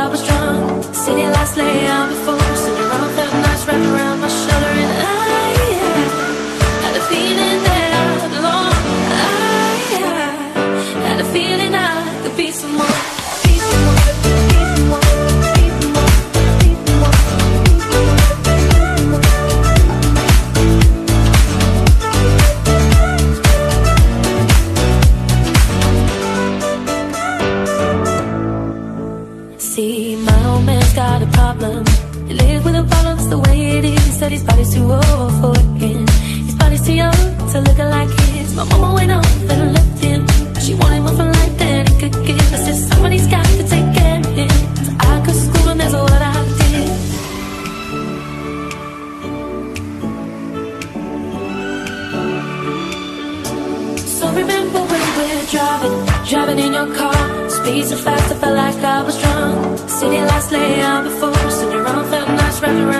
I was drunk. City lights lay out before, sitting around, felt nice wrapped around my shoulder, and I had a feeling that I belong. I had a feeling I could be someone. See, my old man's got a problem. He lives with a problem, that's the way it is. He said his body's too old for working. His body's too young to look like his. My mama went on and left him. She wanted one for life that he could give. I said somebody's got to take care of him. So I could school him, that's what I did. So remember when we're driving in your car. Speed so fast, I felt like I was drunk. City lights lay out before, sitting around, felt nice wrapped around